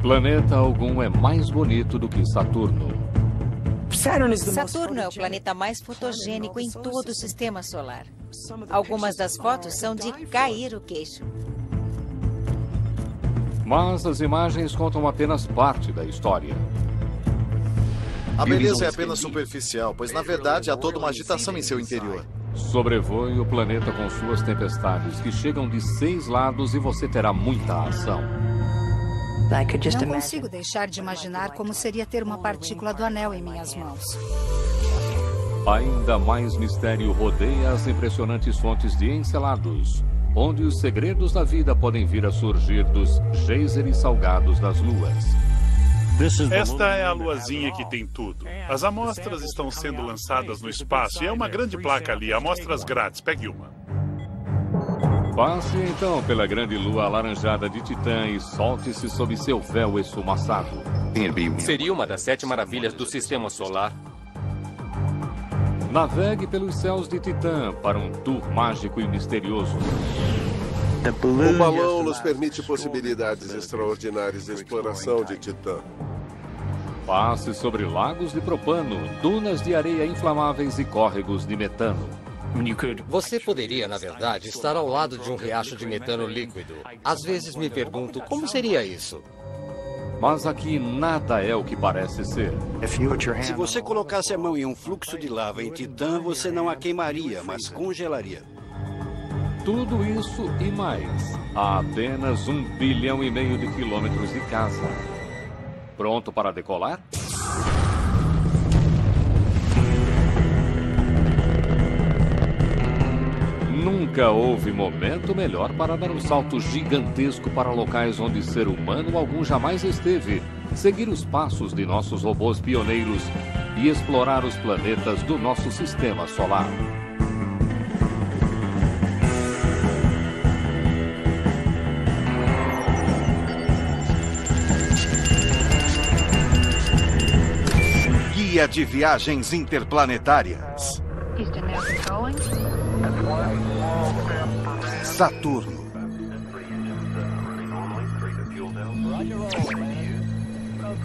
Planeta algum é mais bonito do que Saturno. Saturno é o planeta mais fotogênico em todo o sistema solar. Algumas das fotos são de cair o queixo. Mas as imagens contam apenas parte da história. A beleza é apenas superficial, pois na verdade há toda uma agitação em seu interior. Sobrevoe o planeta com suas tempestades, que chegam de 6 lados e você terá muita ação. Não consigo deixar de imaginar como seria ter uma partícula do anel em minhas mãos. Ainda mais mistério rodeia as impressionantes fontes de Encelados, onde os segredos da vida podem vir a surgir dos geysers salgados das luas. Esta é a luazinha que tem tudo. As amostras estão sendo lançadas no espaço e é uma grande placa ali, amostras grátis. Pegue uma. Passe então pela grande lua alaranjada de Titã e solte-se sob seu véu esfumaçado. Seria uma das 7 maravilhas do sistema solar. Navegue pelos céus de Titã para um tour mágico e misterioso. O balão nos permite possibilidades extraordinárias de exploração de Titã. Passe sobre lagos de propano, dunas de areia inflamáveis e córregos de metano. Você poderia, na verdade, estar ao lado de um riacho de metano líquido. Às vezes me pergunto como seria isso. Mas aqui nada é o que parece ser. Se você colocasse a mão em um fluxo de lava em Titã, você não a queimaria, mas congelaria. Tudo isso e mais, a apenas 1,5 bilhão de quilômetros de casa. Pronto para decolar? Nunca houve momento melhor para dar um salto gigantesco para locais onde ser humano algum jamais esteve, seguir os passos de nossos robôs pioneiros e explorar os planetas do nosso sistema solar. Guia de Viagens Interplanetárias. Saturno.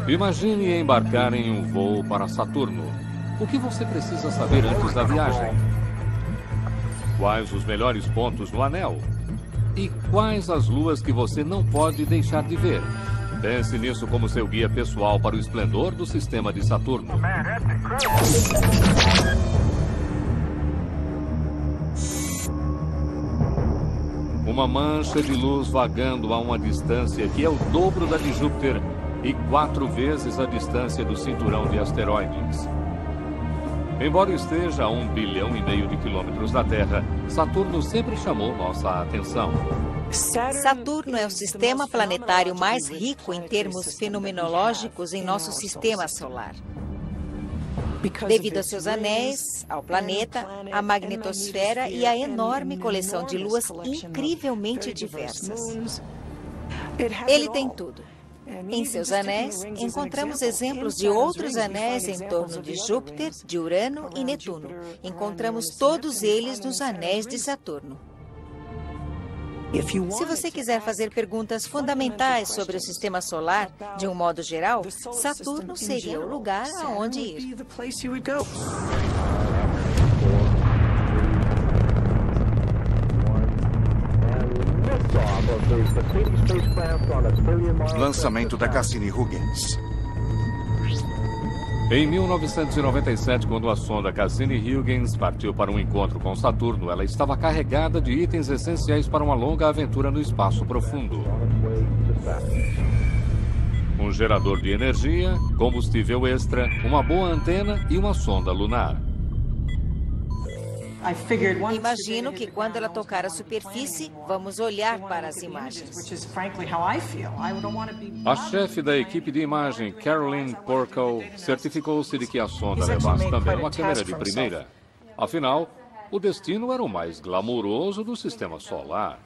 Imagine embarcar em um voo para Saturno. O que você precisa saber antes da viagem? Quais os melhores pontos no anel? E quais as luas que você não pode deixar de ver? Pense nisso como seu guia pessoal para o esplendor do sistema de Saturno. Uma mancha de luz vagando a uma distância que é o dobro da de Júpiter e 4 vezes a distância do cinturão de asteroides. Embora esteja a 1,5 bilhão de quilômetros da Terra, Saturno sempre chamou nossa atenção. Saturno é o sistema planetário mais rico em termos fenomenológicos em nosso sistema solar. Devido a seus anéis, ao planeta, à magnetosfera e à enorme coleção de luas incrivelmente diversas. Ele tem tudo. Em seus anéis, encontramos exemplos de outros anéis em torno de Júpiter, de Urano e Netuno. Encontramos todos eles nos anéis de Saturno. Se você quiser fazer perguntas fundamentais sobre o sistema solar, de um modo geral, Saturno seria o lugar aonde ir. Lançamento da Cassini-Huygens. Em 1997, quando a sonda Cassini-Huygens partiu para um encontro com Saturno, ela estava carregada de itens essenciais para uma longa aventura no espaço profundo. Um gerador de energia, combustível extra, uma boa antena e uma sonda lunar. Imagino que quando ela tocar a superfície, vamos olhar para as imagens. A chefe da equipe de imagem, Caroline Porco, certificou-se de que a sonda levasse também uma câmera de primeira. Afinal, o destino era o mais glamouroso do sistema solar.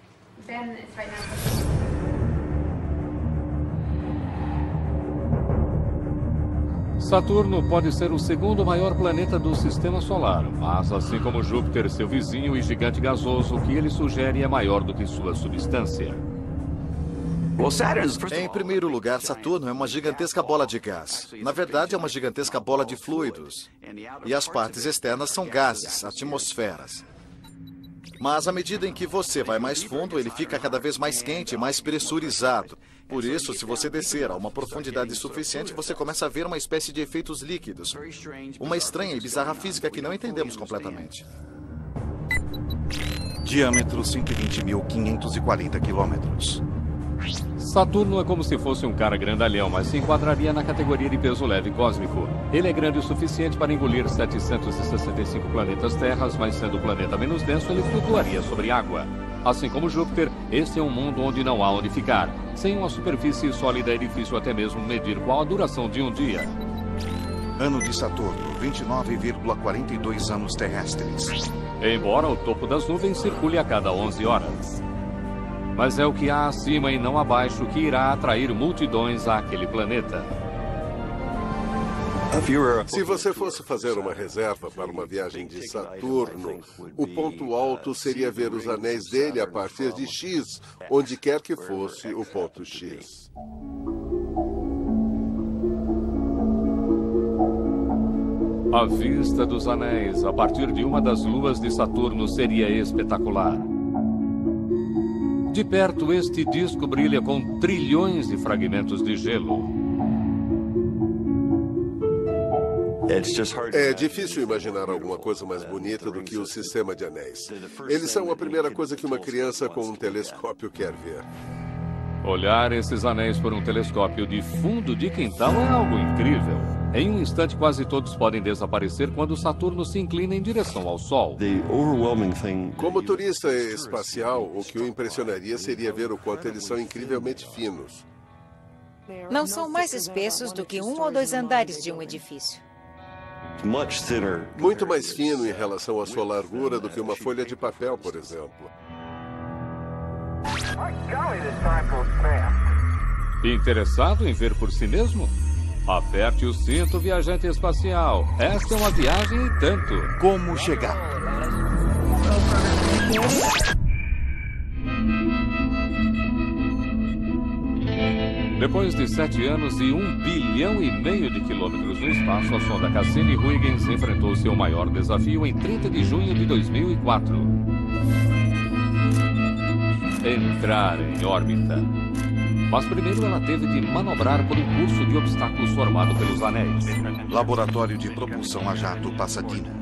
Saturno pode ser o segundo maior planeta do sistema solar, mas assim como Júpiter, seu vizinho e gigante gasoso, o que ele sugere é maior do que sua substância. Em primeiro lugar, Saturno é uma gigantesca bola de gás. Na verdade, é uma gigantesca bola de fluidos. E as partes externas são gases, atmosferas. Mas à medida em que você vai mais fundo, ele fica cada vez mais quente, mais pressurizado. Por isso, se você descer a uma profundidade suficiente, você começa a ver uma espécie de efeitos líquidos. Uma estranha e bizarra física que não entendemos completamente. Diâmetro 120.540 quilômetros. Saturno é como se fosse um cara grandalhão, mas se enquadraria na categoria de peso leve cósmico. Ele é grande o suficiente para engolir 765 planetas terras, mas sendo o planeta menos denso, ele flutuaria sobre água. Assim como Júpiter, este é um mundo onde não há onde ficar. Sem uma superfície sólida é difícil até mesmo medir qual a duração de um dia. Ano de Saturno, 29,42 anos terrestres. Embora o topo das nuvens circule a cada 11 horas. Mas é o que há acima e não abaixo que irá atrair multidões àquele planeta. Se você fosse fazer uma reserva para uma viagem de Saturno, o ponto alto seria ver os anéis dele a partir de X, onde quer que fosse o ponto X. A vista dos anéis a partir de uma das luas de Saturno seria espetacular. De perto, este disco brilha com trilhões de fragmentos de gelo. É difícil imaginar alguma coisa mais bonita do que o sistema de anéis. Eles são a primeira coisa que uma criança com um telescópio quer ver. Olhar esses anéis por um telescópio de fundo de quintal é algo incrível. Em um instante, quase todos podem desaparecer quando Saturno se inclina em direção ao Sol. Como turista espacial, o que o impressionaria seria ver o quanto eles são incrivelmente finos. Não são mais espessos do que 1 ou 2 andares de um edifício. Muito mais fino em relação à sua largura do que uma folha de papel, por exemplo. Interessado em ver por si mesmo? Aperte o cinto, viajante espacial. Esta é uma viagem e tanto. Como chegar? Depois de 7 anos e 1,5 bilhão de quilômetros no espaço, a sonda Cassini-Huygens enfrentou seu maior desafio em 30 de junho de 2004. Entrar em órbita. Mas primeiro ela teve de manobrar por um curso de obstáculos formado pelos anéis. Laboratório de propulsão a jato Pasadena.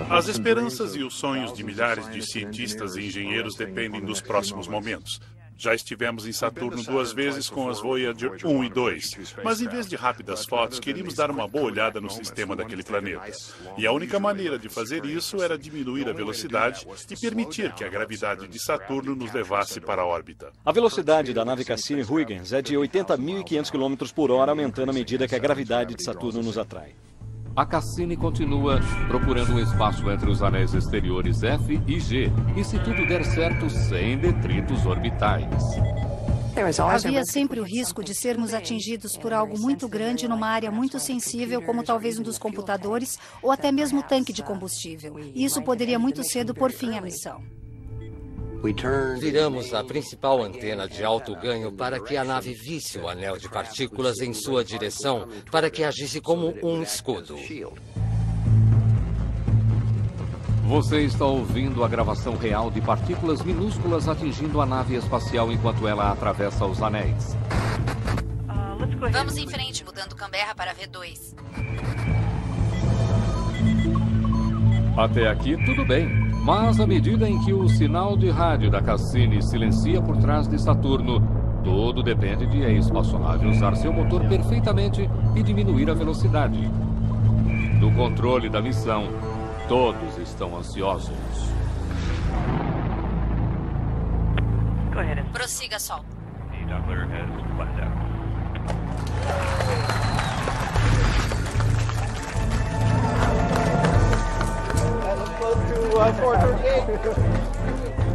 As esperanças e os sonhos de milhares de cientistas e engenheiros dependem dos próximos momentos. Já estivemos em Saturno 2 vezes com as Voyager 1 e 2, mas em vez de rápidas fotos, queríamos dar uma boa olhada no sistema daquele planeta. E a única maneira de fazer isso era diminuir a velocidade e permitir que a gravidade de Saturno nos levasse para a órbita. A velocidade da nave Cassini-Huygens é de 80.500 km por hora, aumentando à medida que a gravidade de Saturno nos atrai. A Cassini continua procurando um espaço entre os anéis exteriores F e G, e se tudo der certo, sem detritos orbitais. Havia sempre o risco de sermos atingidos por algo muito grande numa área muito sensível, como talvez um dos computadores ou até mesmo o tanque de combustível. E isso poderia muito cedo pôr fim à missão. Viramos a principal antena de alto ganho para que a nave visse o anel de partículas em sua direção, para que agisse como um escudo. Você está ouvindo a gravação real de partículas minúsculas atingindo a nave espacial enquanto ela atravessa os anéis. Vamos em frente, mudando Canberra para V2. Até aqui, tudo bem. Mas à medida em que o sinal de rádio da Cassini silencia por trás de Saturno, tudo depende de a espaçonave usar seu motor perfeitamente e diminuir a velocidade. No controle da missão, todos estão ansiosos. Prossiga, Sol.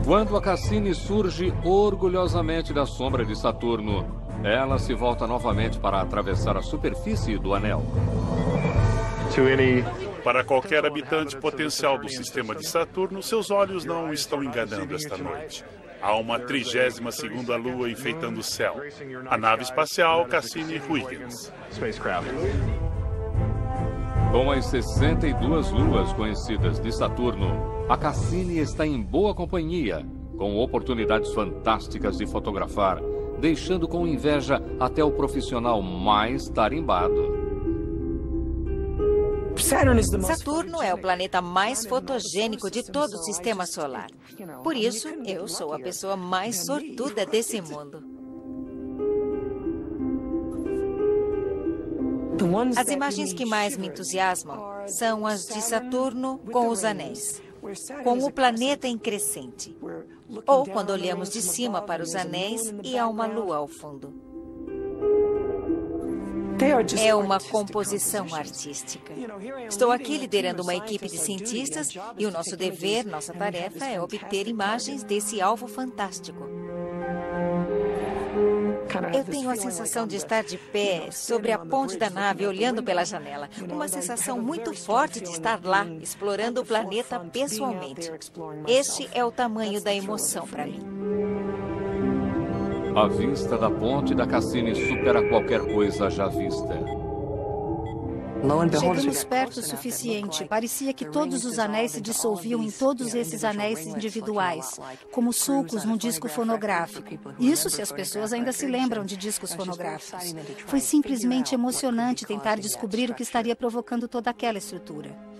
Quando a Cassini surge orgulhosamente da sombra de Saturno, ela se volta novamente para atravessar a superfície do anel. Para qualquer habitante potencial do sistema de Saturno, seus olhos não o estão enganando esta noite. Há uma 32ª lua enfeitando o céu. A nave espacial Cassini-Huygens. Com as 62 luas conhecidas de Saturno, a Cassini está em boa companhia, com oportunidades fantásticas de fotografar, deixando com inveja até o profissional mais tarimbado. Saturno é o planeta mais fotogênico de todo o sistema solar. Por isso, eu sou a pessoa mais sortuda desse mundo. As imagens que mais me entusiasmam são as de Saturno com os anéis, com o planeta em crescente, ou quando olhamos de cima para os anéis e há uma lua ao fundo. É uma composição artística. Estou aqui liderando uma equipe de cientistas e o nosso dever, nossa tarefa é obter imagens desse alvo fantástico. Eu tenho a sensação de estar de pé sobre a ponte da nave, olhando pela janela. Uma sensação muito forte de estar lá, explorando o planeta pessoalmente. Este é o tamanho da emoção para mim. A vista da ponte da Cassini supera qualquer coisa já vista. Chegamos perto o suficiente. Parecia que todos os anéis se dissolviam em todos esses anéis individuais, como sulcos num disco fonográfico. Isso se as pessoas ainda se lembram de discos fonográficos. Foi simplesmente emocionante tentar descobrir o que estaria provocando toda aquela estrutura.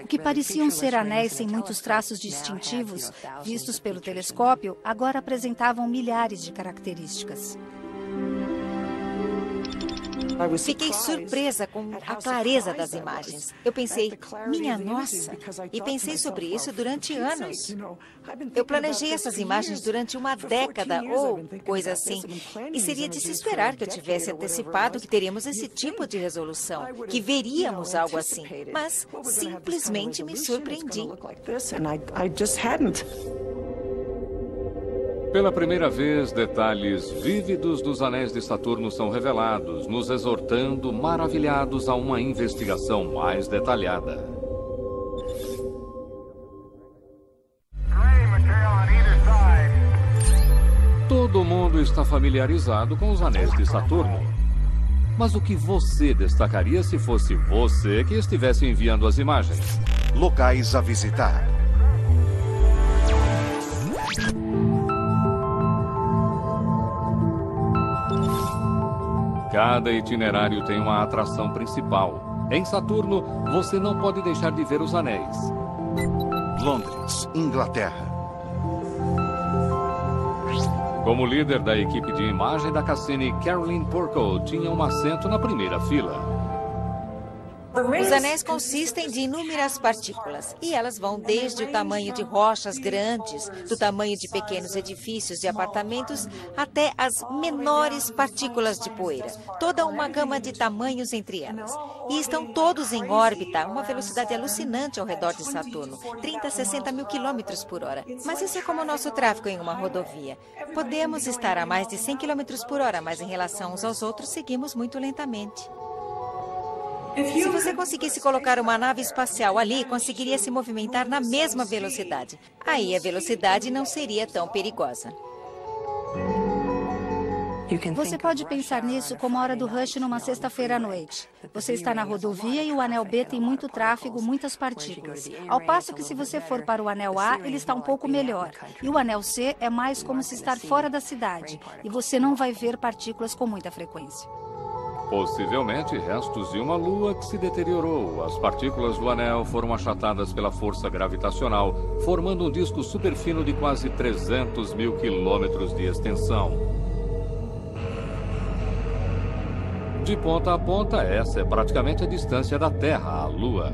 O que pareciam ser anéis sem muitos traços distintivos, vistos pelo telescópio, agora apresentavam milhares de características. Fiquei surpresa com a clareza das imagens. Eu pensei, minha nossa, e pensei sobre isso durante anos. Eu planejei essas imagens durante uma década ou coisa assim, e seria de se esperar que eu tivesse antecipado que teríamos esse tipo de resolução, que veríamos algo assim, mas simplesmente me surpreendi. Pela primeira vez, detalhes vívidos dos anéis de Saturno são revelados, nos exortando, maravilhados, a uma investigação mais detalhada. Todo mundo está familiarizado com os anéis de Saturno. Mas o que você destacaria se fosse você que estivesse enviando as imagens? Locais a visitar. Cada itinerário tem uma atração principal. Em Saturno, você não pode deixar de ver os anéis. Londres, Inglaterra. Como líder da equipe de imagem da Cassini, Caroline Porco tinha um assento na primeira fila. Os anéis consistem de inúmeras partículas, e elas vão desde o tamanho de rochas grandes, do tamanho de pequenos edifícios e apartamentos, até as menores partículas de poeira. Toda uma gama de tamanhos entre elas. E estão todos em órbita a uma velocidade alucinante ao redor de Saturno, 30 a 60 mil quilômetros por hora. Mas isso é como o nosso tráfego em uma rodovia. Podemos estar a mais de 100 quilômetros por hora, mas em relação uns aos outros, seguimos muito lentamente. Se você conseguisse colocar uma nave espacial ali, conseguiria se movimentar na mesma velocidade. Aí a velocidade não seria tão perigosa. Você pode pensar nisso como a hora do rush numa sexta-feira à noite. Você está na rodovia e o anel B tem muito tráfego, muitas partículas. Ao passo que se você for para o anel A, ele está um pouco melhor. E o anel C é mais como se estar fora da cidade. E você não vai ver partículas com muita frequência. Possivelmente restos de uma lua que se deteriorou. As partículas do anel foram achatadas pela força gravitacional, formando um disco superfino de quase 300 mil quilômetros de extensão. De ponta a ponta, essa é praticamente a distância da Terra à Lua.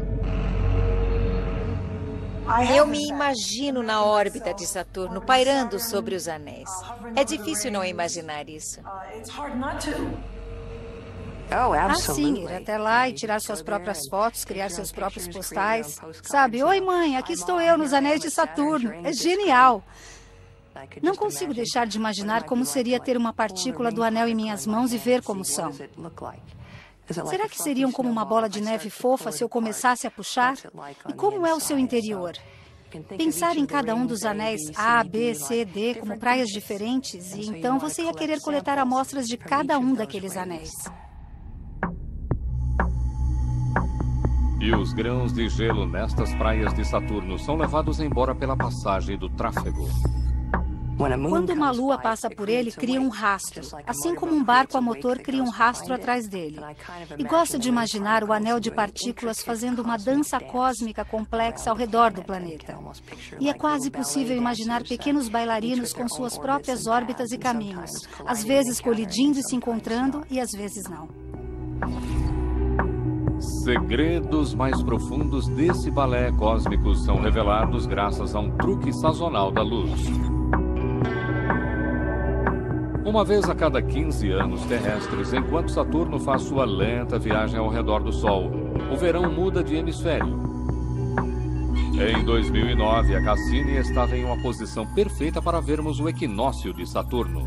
Eu me imagino na órbita de Saturno, pairando sobre os anéis. É difícil não imaginar isso. Sim, ir até lá e tirar suas próprias fotos, criar seus próprios postais. Sabe, oi mãe, aqui estou eu nos anéis de Saturno. É genial. Não consigo deixar de imaginar como seria ter uma partícula do anel em minhas mãos e ver como são. Será que seriam como uma bola de neve fofa se eu começasse a puxar? E como é o seu interior? Pensar em cada um dos anéis A, B, C, D como praias diferentes, e então você ia querer coletar amostras de cada um daqueles anéis. E os grãos de gelo nestas praias de Saturno são levados embora pela passagem do tráfego. Quando uma lua passa por ele, cria um rastro, assim como um barco a motor cria um rastro atrás dele. E gosto de imaginar o anel de partículas fazendo uma dança cósmica complexa ao redor do planeta. E é quase possível imaginar pequenos bailarinos com suas próprias órbitas e caminhos, às vezes colidindo e se encontrando, e às vezes não. Segredos mais profundos desse balé cósmico são revelados graças a um truque sazonal da luz. Uma vez a cada 15 anos terrestres, enquanto Saturno faz sua lenta viagem ao redor do Sol, o verão muda de hemisfério. Em 2009, a Cassini estava em uma posição perfeita para vermos o equinócio de Saturno.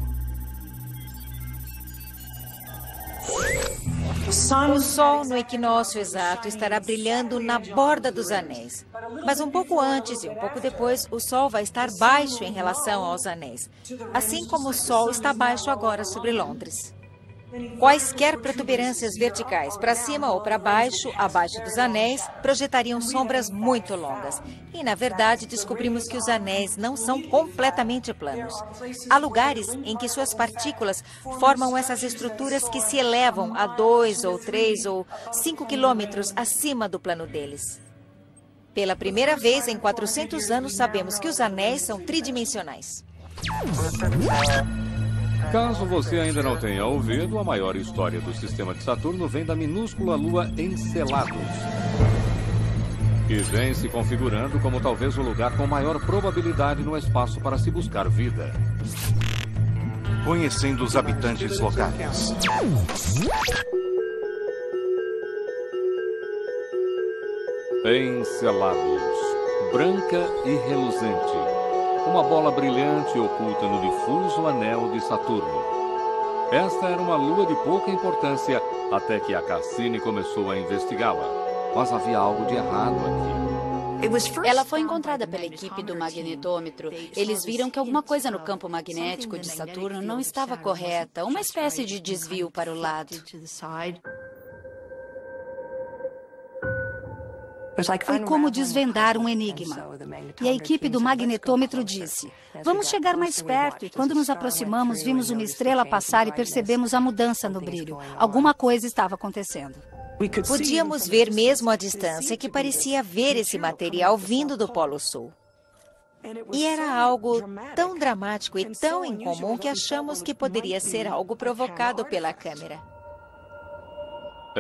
O Sol, no equinócio exato, estará brilhando na borda dos anéis. Mas um pouco antes e um pouco depois, o Sol vai estar baixo em relação aos anéis, assim como o Sol está baixo agora sobre Londres. Quaisquer protuberâncias verticais, para cima ou para baixo, abaixo dos anéis, projetariam sombras muito longas. E, na verdade, descobrimos que os anéis não são completamente planos. Há lugares em que suas partículas formam essas estruturas que se elevam a 2 ou 3 ou 5 quilômetros acima do plano deles. Pela primeira vez em 400 anos, sabemos que os anéis são tridimensionais. Caso você ainda não tenha ouvido, a maior história do sistema de Saturno vem da minúscula lua Enceladus, que vem se configurando como talvez o lugar com maior probabilidade no espaço para se buscar vida. Conhecendo os habitantes locais. Enceladus, branca e reluzente. Uma bola brilhante oculta no difuso anel de Saturno. Esta era uma lua de pouca importância até que a Cassini começou a investigá-la. Mas havia algo de errado aqui. Ela foi encontrada pela equipe do magnetômetro. Eles viram que alguma coisa no campo magnético de Saturno não estava correta, uma espécie de desvio para o lado. Foi como desvendar um enigma. E a equipe do magnetômetro disse: vamos chegar mais perto. E quando nos aproximamos, vimos uma estrela passar e percebemos a mudança no brilho. Alguma coisa estava acontecendo. Podíamos ver mesmo à distância que parecia ver esse material vindo do Polo Sul. E era algo tão dramático e tão incomum que achamos que poderia ser algo provocado pela câmera.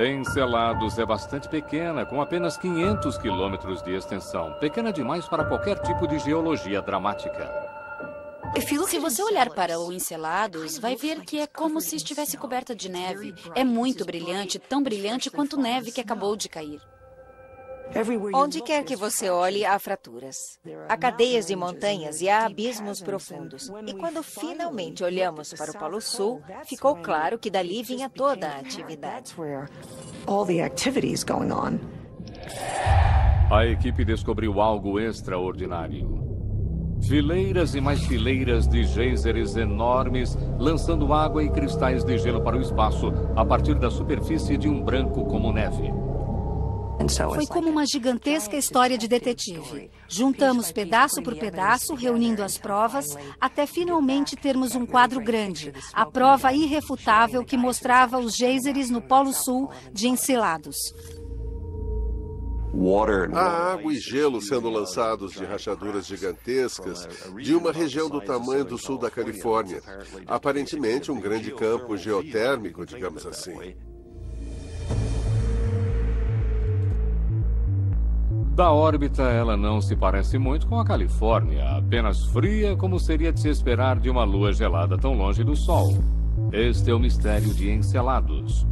Enceladus é bastante pequena, com apenas 500 quilômetros de extensão. Pequena demais para qualquer tipo de geologia dramática. Se você olhar para o Enceladus, vai ver que é como se estivesse coberta de neve. É muito brilhante, tão brilhante quanto neve que acabou de cair. Onde quer que você olhe, há fraturas. Há cadeias de montanhas e há abismos profundos. E quando finalmente olhamos para o Polo Sul, ficou claro que dali vinha toda a atividade. A equipe descobriu algo extraordinário. Fileiras e mais fileiras de geysers enormes, lançando água e cristais de gelo para o espaço a partir da superfície de um branco como neve. Foi como uma gigantesca história de detetive. Juntamos pedaço por pedaço, reunindo as provas, até finalmente termos um quadro grande, a prova irrefutável que mostrava os geysers no Polo Sul de Enceladus. Há água e gelo sendo lançados de rachaduras gigantescas de uma região do tamanho do sul da Califórnia. Aparentemente um grande campo geotérmico, digamos assim. Da órbita, ela não se parece muito com a Califórnia, apenas fria como seria de se esperar de uma lua gelada tão longe do Sol. Este é o mistério de Enceladus.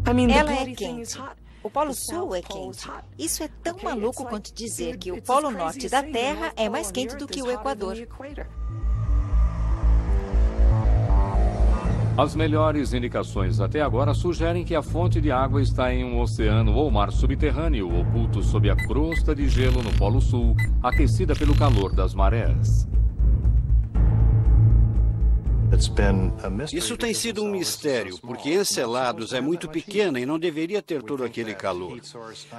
Ela é quente. O Polo Sul é quente. Isso é tão maluco quanto dizer que o Polo Norte da Terra é mais quente do que o Equador. As melhores indicações até agora sugerem que a fonte de água está em um oceano ou mar subterrâneo, oculto sob a crosta de gelo no Polo Sul, aquecida pelo calor das marés. Isso tem sido um mistério, porque Enceladus é muito pequena e não deveria ter todo aquele calor.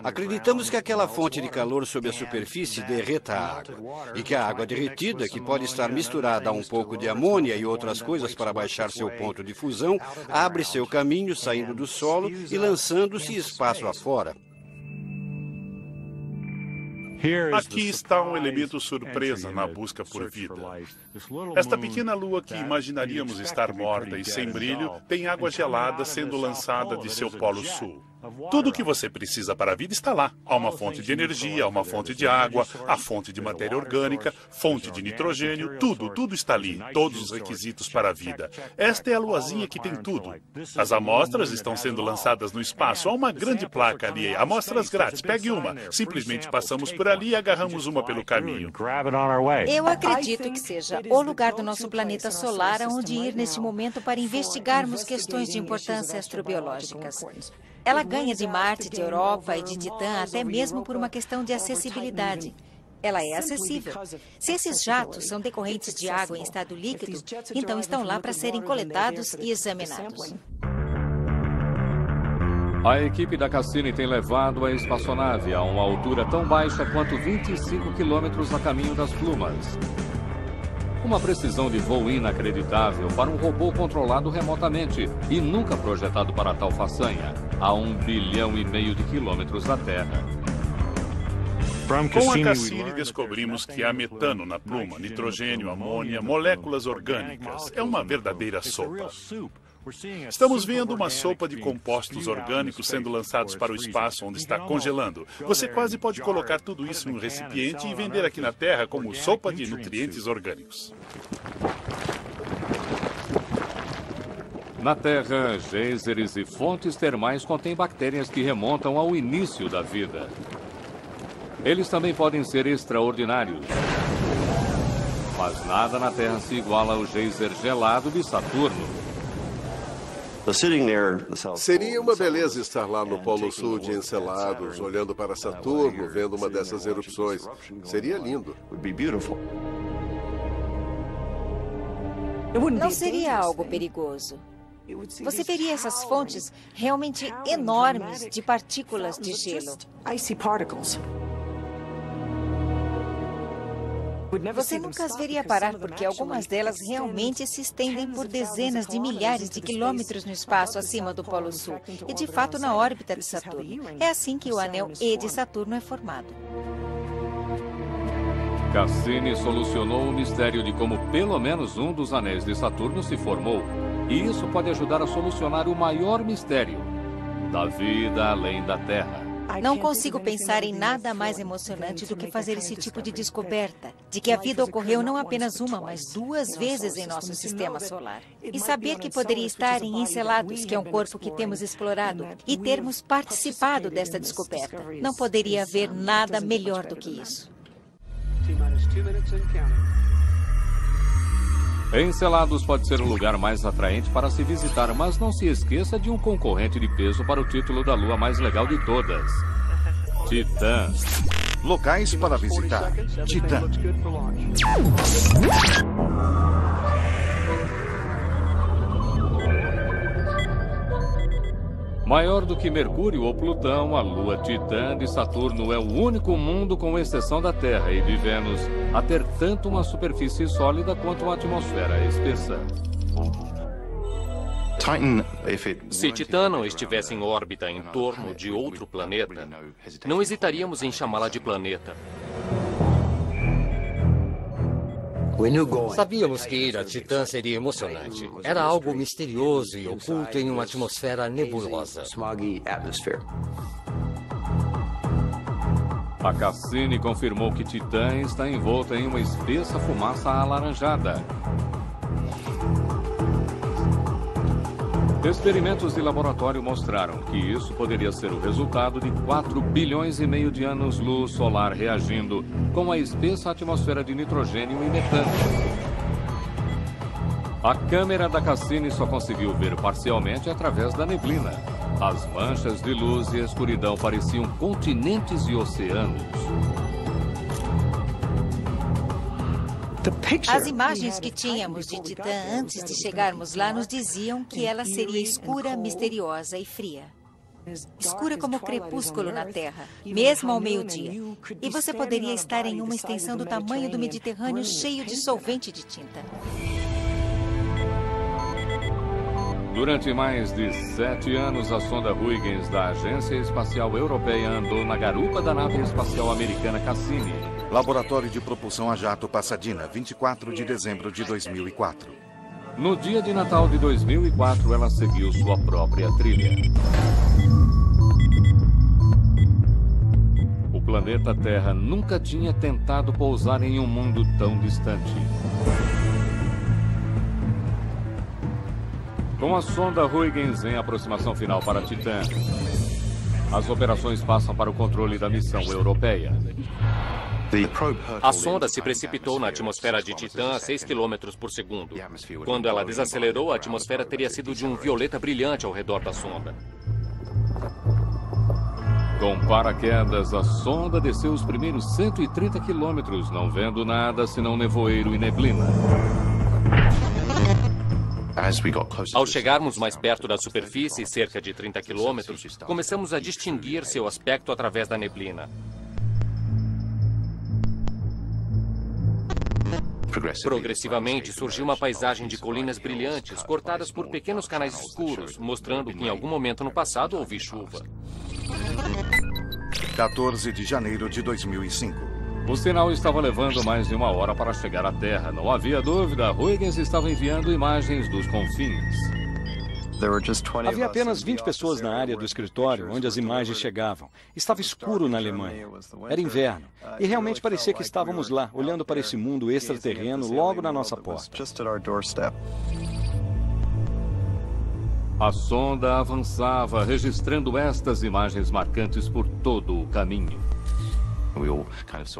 Acreditamos que aquela fonte de calor sob a superfície derreta a água, e que a água derretida, que pode estar misturada a um pouco de amônia e outras coisas para baixar seu ponto de fusão, abre seu caminho saindo do solo e lançando-se espaço afora. Aqui está um elemento surpresa na busca por vida. Esta pequena lua que imaginaríamos estar morta e sem brilho tem água gelada sendo lançada de seu polo sul. Tudo o que você precisa para a vida está lá. Há uma fonte de energia, há uma fonte de água, há fonte de matéria orgânica, fonte de nitrogênio, tudo está ali, todos os requisitos para a vida. Esta é a luazinha que tem tudo. As amostras estão sendo lançadas no espaço, há uma grande placa ali, amostras grátis, pegue uma. Simplesmente passamos por ali e agarramos uma pelo caminho. Eu acredito que seja o lugar do nosso planeta solar aonde ir neste momento para investigarmos questões de importância astrobiológicas. Ela ganha de Marte, de Europa e de Titã até mesmo por uma questão de acessibilidade. Ela é acessível. Se esses jatos são decorrentes de água em estado líquido, então estão lá para serem coletados e examinados. A equipe da Cassini tem levado a espaçonave a uma altura tão baixa quanto 25 quilômetros a caminho das plumas. Uma precisão de voo inacreditável para um robô controlado remotamente e nunca projetado para tal façanha, a 1,5 bilhão de quilômetros da Terra. Com a Cassini descobrimos que há metano na pluma, nitrogênio, amônia, moléculas orgânicas. É uma verdadeira sopa. Estamos vendo uma sopa de compostos orgânicos sendo lançados para o espaço onde está congelando. Você quase pode colocar tudo isso em um recipiente e vender aqui na Terra como sopa de nutrientes orgânicos. Na Terra, geysers e fontes termais contêm bactérias que remontam ao início da vida. Eles também podem ser extraordinários. Mas nada na Terra se iguala ao geyser gelado de Saturno. Seria uma beleza estar lá no Polo Sul de Enceladus, olhando para Saturno, vendo uma dessas erupções. Seria lindo. Não seria algo perigoso. Você veria essas fontes realmente enormes de partículas de gelo. Você nunca as veria parar porque algumas delas realmente se estendem por dezenas de milhares de quilômetros no espaço acima do Polo Sul e, de fato, na órbita de Saturno. É assim que o anel E de Saturno é formado. Cassini solucionou o mistério de como pelo menos um dos anéis de Saturno se formou. E isso pode ajudar a solucionar o maior mistério da vida além da Terra. Não consigo pensar em nada mais emocionante do que fazer esse tipo de descoberta, de que a vida ocorreu não apenas uma, mas 2 vezes em nosso sistema solar. E saber que poderia estar em Enceladus, que é um corpo que temos explorado, e termos participado desta descoberta. Não poderia haver nada melhor do que isso. Enceladus pode ser o lugar mais atraente para se visitar, mas não se esqueça de um concorrente de peso para o título da lua mais legal de todas: Titã. Locais para visitar: Titã. Maior do que Mercúrio ou Plutão, a lua Titã de Saturno é o único mundo, com exceção da Terra e de Vênus, a ter tanto uma superfície sólida quanto uma atmosfera espessa. Se Titã não estivesse em órbita em torno de outro planeta, não hesitaríamos em chamá-la de planeta. Sabíamos que ir a Titã seria emocionante. Era algo misterioso e oculto em uma atmosfera nebulosa. A Cassini confirmou que Titã está envolta em uma espessa fumaça alaranjada. Experimentos de laboratório mostraram que isso poderia ser o resultado de 4,5 bilhões de anos-luz solar reagindo com a espessa atmosfera de nitrogênio e metano. A câmera da Cassini só conseguiu ver parcialmente através da neblina. As manchas de luz e escuridão pareciam continentes e oceanos. As imagens que tínhamos de Titã antes de chegarmos lá nos diziam que ela seria escura, misteriosa e fria. Escura como o crepúsculo na Terra, mesmo ao meio-dia. E você poderia estar em uma extensão do tamanho do Mediterrâneo cheio de solvente de tinta. Durante mais de 7 anos, a sonda Huygens da Agência Espacial Europeia andou na garupa da nave espacial americana Cassini. Laboratório de Propulsão a Jato Pasadena, 24 de dezembro de 2004. No dia de Natal de 2004, ela seguiu sua própria trilha. O planeta Terra nunca tinha tentado pousar em um mundo tão distante. Com a sonda Huygens em aproximação final para Titã, as operações passam para o controle da missão europeia. A sonda se precipitou na atmosfera de Titã a 6 km por segundo. Quando ela desacelerou, a atmosfera teria sido de um violeta brilhante ao redor da sonda. Com paraquedas, a sonda desceu os primeiros 130 quilômetros, não vendo nada senão nevoeiro e neblina. Ao chegarmos mais perto da superfície, cerca de 30 quilômetros, começamos a distinguir seu aspecto através da neblina. Progressivamente surgiu uma paisagem de colinas brilhantes, cortadas por pequenos canais escuros, mostrando que em algum momento no passado houve chuva. 14 de janeiro de 2005. O sinal estava levando mais de 1 hora para chegar à Terra. Não havia dúvida, Huygens estava enviando imagens dos confins. Havia apenas 20 pessoas na área do escritório onde as imagens chegavam. Estava escuro na Alemanha. Era inverno. E realmente parecia que estávamos lá, olhando para esse mundo extraterreno logo na nossa porta. A sonda avançava, registrando estas imagens marcantes por todo o caminho.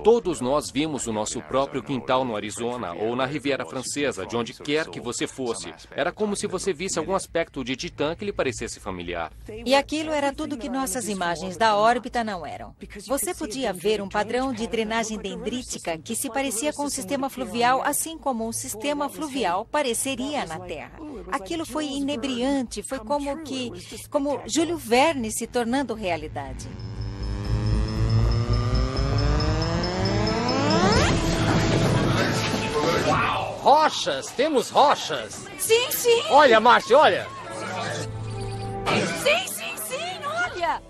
Todos nós vimos o nosso próprio quintal no Arizona ou na Riviera Francesa, de onde quer que você fosse. Era como se você visse algum aspecto de Titã que lhe parecesse familiar. E aquilo era tudo que nossas imagens da órbita não eram. Você podia ver um padrão de drenagem dendrítica que se parecia com o sistema fluvial, assim como um sistema fluvial pareceria na Terra. Aquilo foi inebriante, foi como Júlio Verne se tornando realidade. Rochas! Temos rochas! Sim, sim! Olha, Márcio, olha! Sim, olha!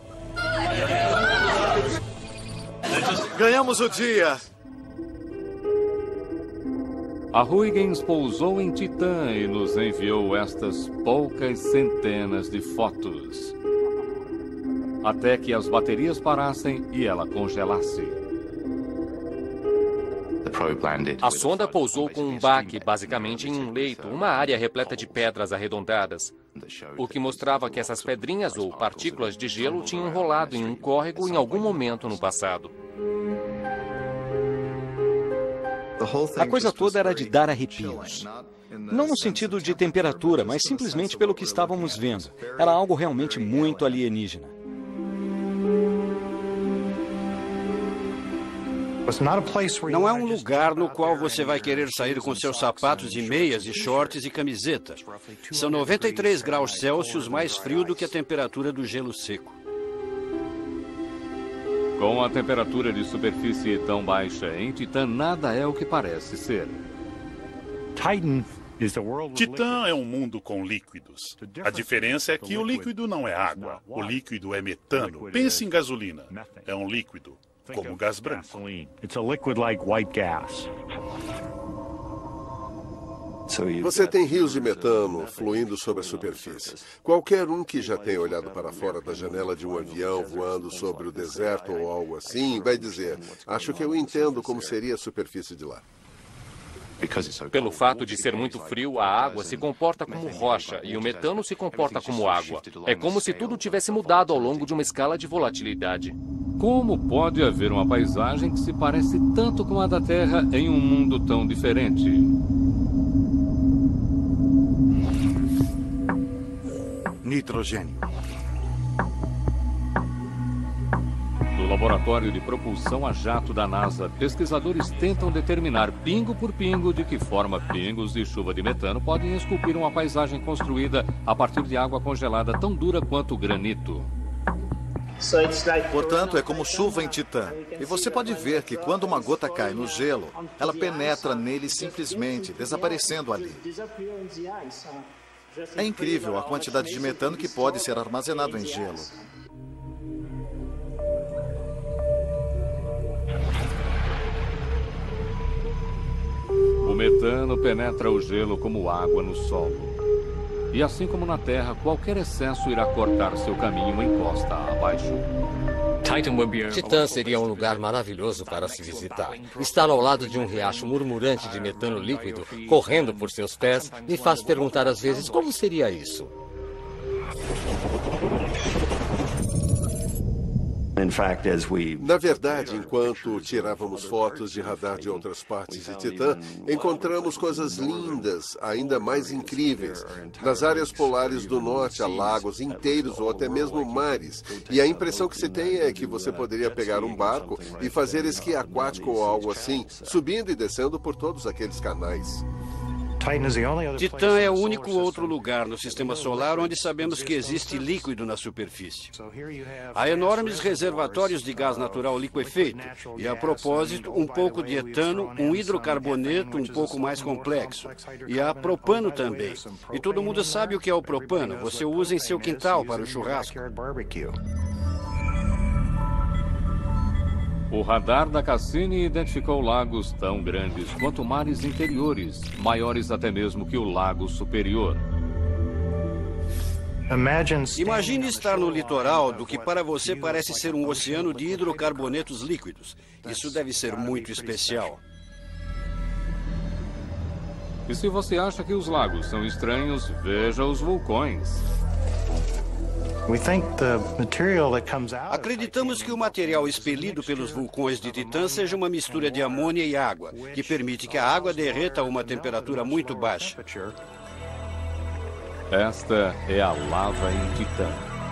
Ganhamos o dia! A Huygens pousou em Titã e nos enviou estas poucas centenas de fotos. Até que as baterias parassem e ela congelasse. A sonda pousou com um baque, basicamente em um leito, uma área repleta de pedras arredondadas, o que mostrava que essas pedrinhas ou partículas de gelo tinham rolado em um córrego em algum momento no passado. A coisa toda era de dar arrepios. Não no sentido de temperatura, mas simplesmente pelo que estávamos vendo. Era algo realmente muito alienígena. Não é um lugar no qual você vai querer sair com seus sapatos e meias e shorts e camiseta. São 93 graus Celsius mais frio do que a temperatura do gelo seco. Com a temperatura de superfície tão baixa em Titã, nada é o que parece ser. Titã é um mundo com líquidos. A diferença é que o líquido não é água. O líquido é metano. Pense em gasolina. É um líquido, como gás branco. Você tem rios de metano fluindo sobre a superfície. Qualquer um que já tenha olhado para fora da janela de um avião voando sobre o deserto ou algo assim, vai dizer, acho que eu entendo como seria a superfície de lá. Pelo fato de ser muito frio, a água se comporta como rocha e o metano se comporta como água. É como se tudo tivesse mudado ao longo de uma escala de volatilidade. Como pode haver uma paisagem que se parece tanto com a da Terra em um mundo tão diferente? Nitrogênio. No laboratório de propulsão a jato da NASA, pesquisadores tentam determinar pingo por pingo de que forma pingos de chuva de metano podem esculpir uma paisagem construída a partir de água congelada tão dura quanto granito. Portanto, é como chuva em Titã. E você pode ver que quando uma gota cai no gelo, ela penetra nele simplesmente, desaparecendo ali. É incrível a quantidade de metano que pode ser armazenado em gelo. O metano penetra o gelo como água no solo. E assim como na Terra, qualquer excesso irá cortar seu caminho em costa abaixo. Titã seria um lugar maravilhoso para se visitar. Estar ao lado de um riacho murmurante de metano líquido, correndo por seus pés, me faz perguntar às vezes como seria isso. Na verdade, enquanto tirávamos fotos de radar de outras partes de Titã, encontramos coisas lindas, ainda mais incríveis. Nas áreas polares do norte, há lagos inteiros ou até mesmo mares. E a impressão que se tem é que você poderia pegar um barco e fazer esqui aquático ou algo assim, subindo e descendo por todos aqueles canais. Titã é o único outro lugar no sistema solar onde sabemos que existe líquido na superfície. Há enormes reservatórios de gás natural liquefeito e, a propósito, um pouco de etano, um hidrocarboneto um pouco mais complexo. E há propano também. E todo mundo sabe o que é o propano. Você usa em seu quintal para o churrasco. O radar da Cassini identificou lagos tão grandes quanto mares interiores, maiores até mesmo que o lago superior. Imagine estar no litoral do que para você parece ser um oceano de hidrocarbonetos líquidos. Isso deve ser muito especial. E se você acha que os lagos são estranhos, veja os vulcões. Acreditamos que o material expelido pelos vulcões de Titã seja uma mistura de amônia e água, que permite que a água derreta a uma temperatura muito baixa. Esta é a lava em Titã.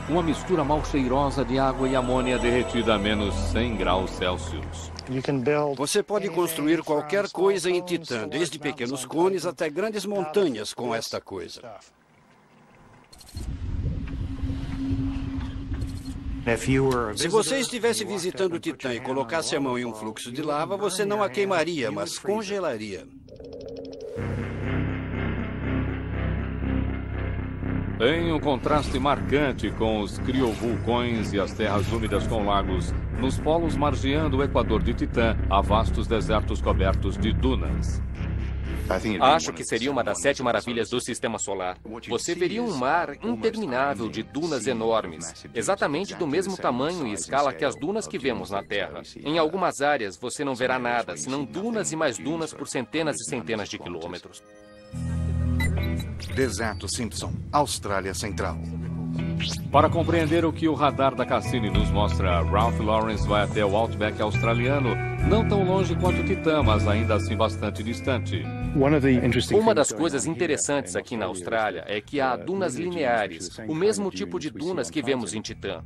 Uma mistura mal cheirosa de água e amônia derretida a menos 100 graus Celsius. Você pode construir qualquer coisa em Titã, desde pequenos cones até grandes montanhas com esta coisa. Se você estivesse visitando Titã e colocasse a mão em um fluxo de lava, você não a queimaria, mas congelaria. Em um contraste marcante com os criovulcões e as terras úmidas com lagos, nos polos margeando o equador de Titã, há vastos desertos cobertos de dunas. Acho que seria uma das 7 maravilhas do Sistema Solar. Você veria um mar interminável de dunas enormes, exatamente do mesmo tamanho e escala que as dunas que vemos na Terra. Em algumas áreas, você não verá nada, senão dunas e mais dunas por centenas e centenas de quilômetros. Deserto Simpson, Austrália Central. Para compreender o que o radar da Cassini nos mostra, Ralph Lawrence vai até o Outback australiano, não tão longe quanto Titã, mas ainda assim bastante distante. Uma das coisas interessantes aqui na Austrália é que há dunas lineares, o mesmo tipo de dunas que vemos em Titã.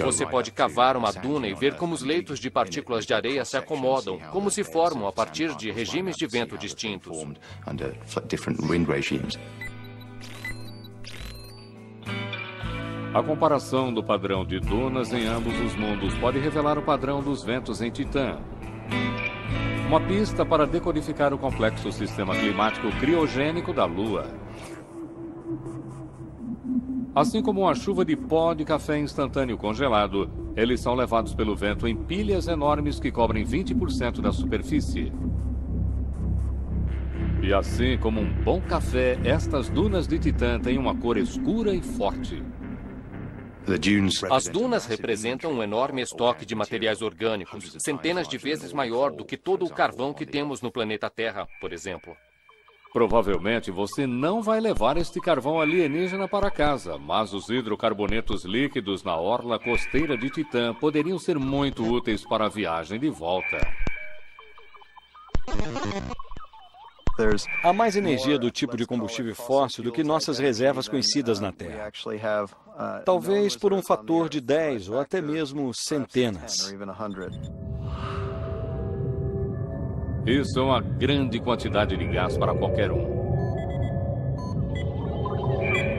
Você pode cavar uma duna e ver como os leitos de partículas de areia se acomodam, como se formam a partir de regimes de vento distintos. A comparação do padrão de dunas em ambos os mundos pode revelar o padrão dos ventos em Titã. Uma pista para decodificar o complexo sistema climático criogênico da Lua. Assim como uma chuva de pó de café instantâneo congelado, eles são levados pelo vento em pilhas enormes que cobrem 20% da superfície. E assim como um bom café, estas dunas de Titã têm uma cor escura e forte. As dunas representam um enorme estoque de materiais orgânicos, centenas de vezes maior do que todo o carvão que temos no planeta Terra, por exemplo. Provavelmente você não vai levar este carvão alienígena para casa, mas os hidrocarbonetos líquidos na orla costeira de Titã poderiam ser muito úteis para a viagem de volta. Há mais energia do tipo de combustível fóssil do que nossas reservas conhecidas na Terra. Talvez por um fator de 10 ou até mesmo centenas. Isso é uma grande quantidade de gás para qualquer um.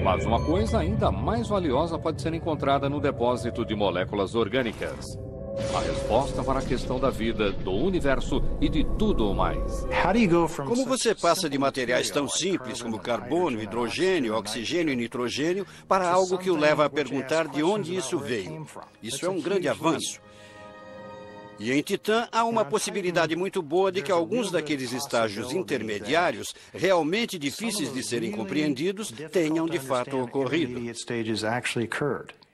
Mas uma coisa ainda mais valiosa pode ser encontrada no depósito de moléculas orgânicas. A resposta para a questão da vida, do universo e de tudo o mais. Como você passa de materiais tão simples como carbono, hidrogênio, oxigênio e nitrogênio para algo que o leva a perguntar de onde isso veio? Isso é um grande avanço. E em Titã há uma possibilidade muito boa de que alguns daqueles estágios intermediários, realmente difíceis de serem compreendidos, tenham de fato ocorrido.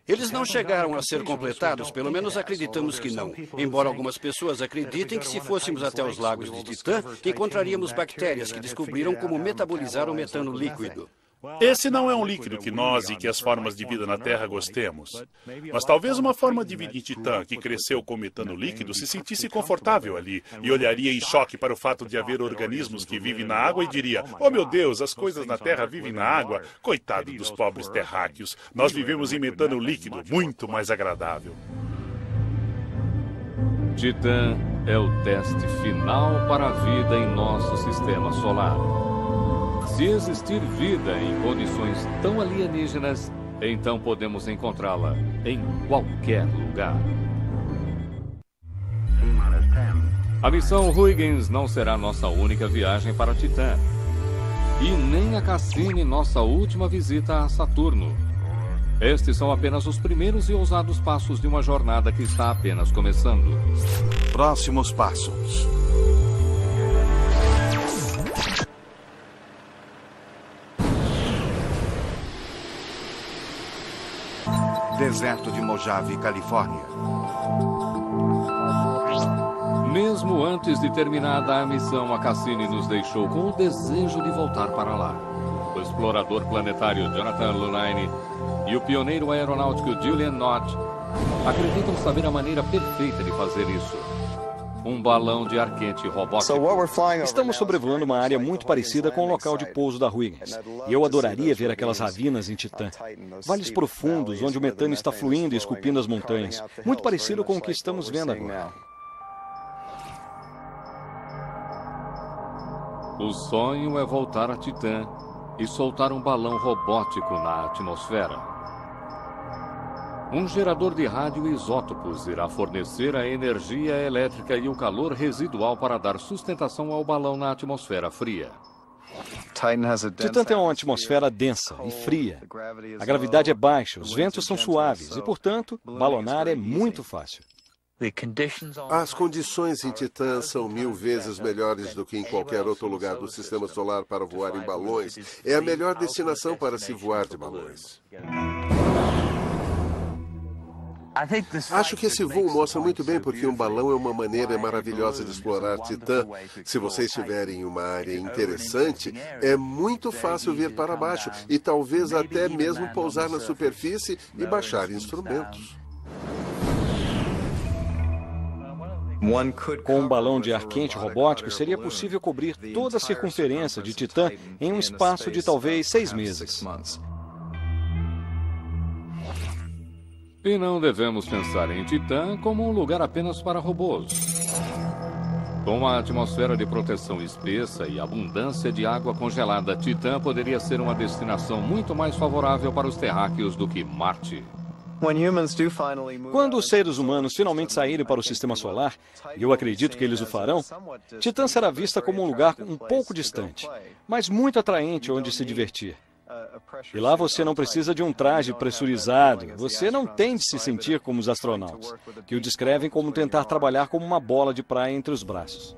Eles não chegaram a ser completados, pelo menos acreditamos que não. Embora algumas pessoas acreditem que se fôssemos até os lagos de Titã, encontraríamos bactérias que descobriram como metabolizar o metano líquido. Esse não é um líquido que nós e que as formas de vida na Terra gostemos. Mas talvez uma forma de vida em Titã que cresceu com metano líquido se sentisse confortável ali e olharia em choque para o fato de haver organismos que vivem na água e diria: oh meu Deus, as coisas na Terra vivem na água. Coitado dos pobres terráqueos. Nós vivemos em metano líquido, muito mais agradável. Titã é o teste final para a vida em nosso sistema solar. Se existir vida em condições tão alienígenas, então podemos encontrá-la em qualquer lugar. A missão Huygens não será nossa única viagem para Titã. E nem a Cassini nossa última visita a Saturno. Estes são apenas os primeiros e ousados passos de uma jornada que está apenas começando. Próximos passos. Deserto de Mojave, Califórnia. Mesmo antes de terminada a missão, a Cassini nos deixou com o desejo de voltar para lá. O explorador planetário Jonathan Lulaine e o pioneiro aeronáutico Julian Nott acreditam saber a maneira perfeita de fazer isso. Um balão de ar quente robótico. Estamos sobrevoando uma área muito parecida com o local de pouso da Huygens. E eu adoraria ver aquelas ravinas em Titã. Vales profundos, onde o metano está fluindo e esculpindo as montanhas. Muito parecido com o que estamos vendo agora. O sonho é voltar a Titã e soltar um balão robótico na atmosfera. Um gerador de rádio e isótopos irá fornecer a energia elétrica e o calor residual para dar sustentação ao balão na atmosfera fria. Titã tem uma atmosfera densa e fria. A gravidade é baixa, os ventos são suaves e, portanto, balonar é muito fácil. As condições em Titã são 1000 vezes melhores do que em qualquer outro lugar do Sistema Solar para voar em balões. É a melhor destinação para se voar de balões. Acho que esse voo mostra muito bem porque um balão é uma maneira maravilhosa de explorar Titã. Se você estiver em uma área interessante, é muito fácil vir para baixo e talvez até mesmo pousar na superfície e baixar instrumentos. Com um balão de ar quente robótico, seria possível cobrir toda a circunferência de Titã em um espaço de talvez 6 meses. E não devemos pensar em Titã como um lugar apenas para robôs. Com uma atmosfera de proteção espessa e abundância de água congelada, Titã poderia ser uma destinação muito mais favorável para os terráqueos do que Marte. Quando os seres humanos finalmente saírem para o Sistema Solar, e eu acredito que eles o farão, Titã será vista como um lugar um pouco distante, mas muito atraente onde se divertir. E lá você não precisa de um traje pressurizado, você não tem de se sentir como os astronautas, que o descrevem como tentar trabalhar como uma bola de praia entre os braços.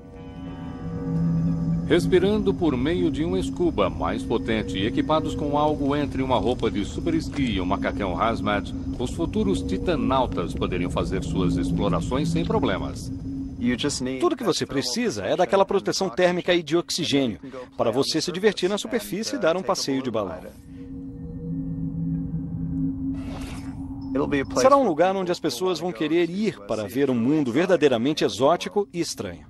Respirando por meio de um scuba mais potente e equipados com algo entre uma roupa de super esqui e um macacão hazmat, os futuros titanautas poderiam fazer suas explorações sem problemas. Tudo que você precisa é daquela proteção térmica e de oxigênio, para você se divertir na superfície e dar um passeio de balão. Será um lugar onde as pessoas vão querer ir para ver um mundo verdadeiramente exótico e estranho.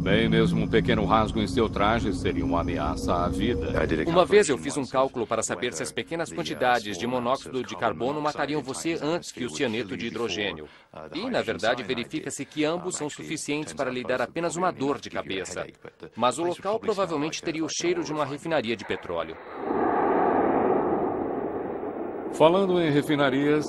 Bem, mesmo um pequeno rasgo em seu traje seria uma ameaça à vida. Uma vez eu fiz um cálculo para saber se as pequenas quantidades de monóxido de carbono matariam você antes que o cianeto de hidrogênio. E, na verdade, verifica-se que ambos são suficientes para lhe dar apenas uma dor de cabeça. Mas o local provavelmente teria o cheiro de uma refinaria de petróleo. Falando em refinarias,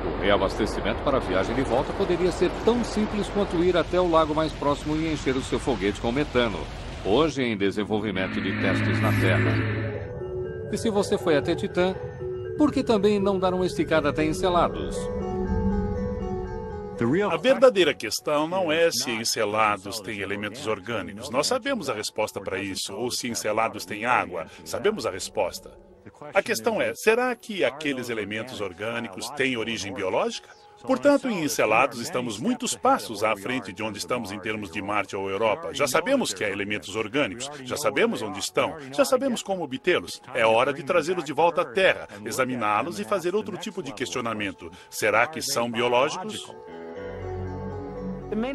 o reabastecimento para a viagem de volta poderia ser tão simples quanto ir até o lago mais próximo e encher o seu foguete com metano, hoje em desenvolvimento de testes na Terra. E se você foi até Titã, por que também não dar uma esticada até Encelados? A verdadeira questão não é se Encelados têm elementos orgânicos. Nós sabemos a resposta para isso. Ou se Encelados têm água. Sabemos a resposta. A questão é, será que aqueles elementos orgânicos têm origem biológica? Portanto, em Encelados estamos muitos passos à frente de onde estamos em termos de Marte ou Europa. Já sabemos que há elementos orgânicos, já sabemos onde estão, já sabemos como obtê-los. É hora de trazê-los de volta à Terra, examiná-los e fazer outro tipo de questionamento. Será que são biológicos?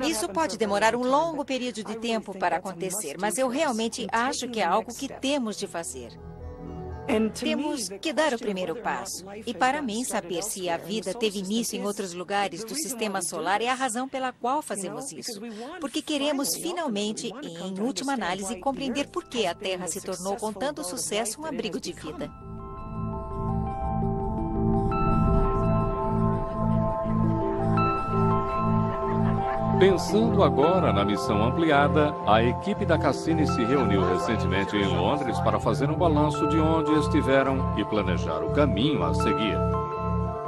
Isso pode demorar um longo período de tempo para acontecer, mas eu realmente acho que é algo que temos de fazer. Temos que dar o primeiro passo. E para mim, saber se a vida teve início em outros lugares do sistema solar é a razão pela qual fazemos isso. Porque queremos finalmente, e em última análise, compreender por que a Terra se tornou com tanto sucesso um abrigo de vida. Pensando agora na missão ampliada, a equipe da Cassini se reuniu recentemente em Londres para fazer um balanço de onde estiveram e planejar o caminho a seguir.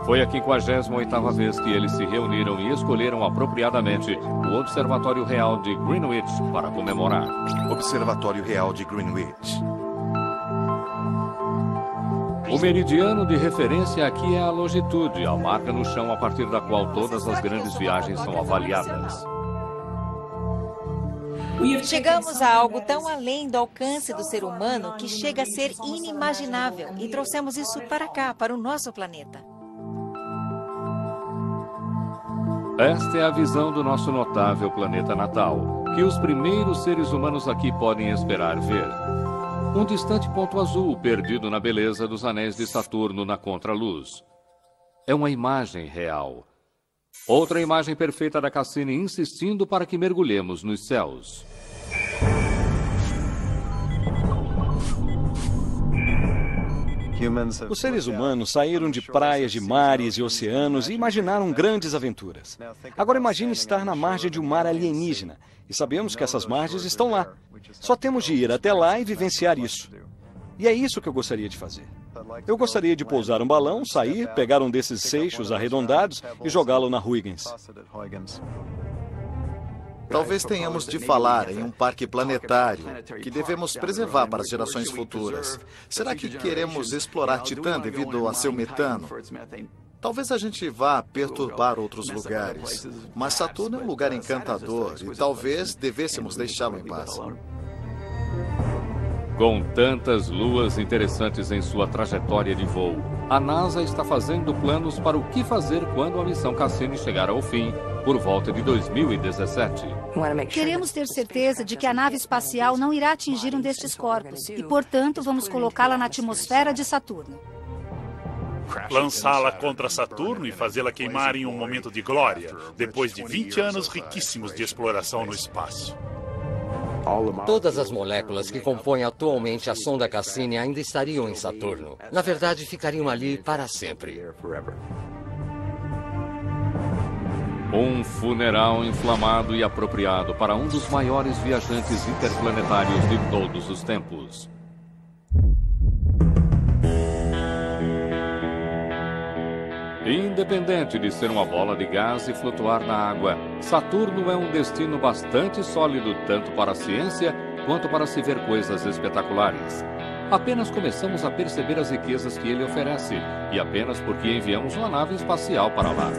Foi a 58ª vez que eles se reuniram e escolheram apropriadamente o Observatório Real de Greenwich para comemorar. Observatório Real de Greenwich. O meridiano de referência aqui é a longitude, a marca no chão a partir da qual todas as grandes viagens são avaliadas. Chegamos a algo tão além do alcance do ser humano que chega a ser inimaginável e trouxemos isso para cá, para o nosso planeta. Esta é a visão do nosso notável planeta natal, que os primeiros seres humanos aqui podem esperar ver. Um distante ponto azul perdido na beleza dos anéis de Saturno na contraluz. É uma imagem real. Outra imagem perfeita da Cassini insistindo para que mergulhemos nos céus. Os seres humanos saíram de praias, de mares e oceanos e imaginaram grandes aventuras. Agora imagine estar na margem de um mar alienígena. E sabemos que essas margens estão lá. Só temos de ir até lá e vivenciar isso. E é isso que eu gostaria de fazer. Eu gostaria de pousar um balão, sair, pegar um desses seixos arredondados e jogá-lo na Huygens. Talvez tenhamos de falar em um parque planetário que devemos preservar para as gerações futuras. Será que queremos explorar Titã devido a seu metano? Talvez a gente vá perturbar outros lugares, mas Saturno é um lugar encantador e talvez devêssemos deixá-lo em paz. Com tantas luas interessantes em sua trajetória de voo, a NASA está fazendo planos para o que fazer quando a missão Cassini chegar ao fim, por volta de 2017. Queremos ter certeza de que a nave espacial não irá atingir um destes corpos e, portanto, vamos colocá-la na atmosfera de Saturno. Lançá-la contra Saturno e fazê-la queimar em um momento de glória, depois de 20 anos riquíssimos de exploração no espaço. Todas as moléculas que compõem atualmente a sonda Cassini ainda estariam em Saturno. Na verdade, ficariam ali para sempre. Um funeral inflamado e apropriado para um dos maiores viajantes interplanetários de todos os tempos. Independente de ser uma bola de gás e flutuar na água, Saturno é um destino bastante sólido tanto para a ciência quanto para se ver coisas espetaculares. Apenas começamos a perceber as riquezas que ele oferece, e apenas porque enviamos uma nave espacial para lá.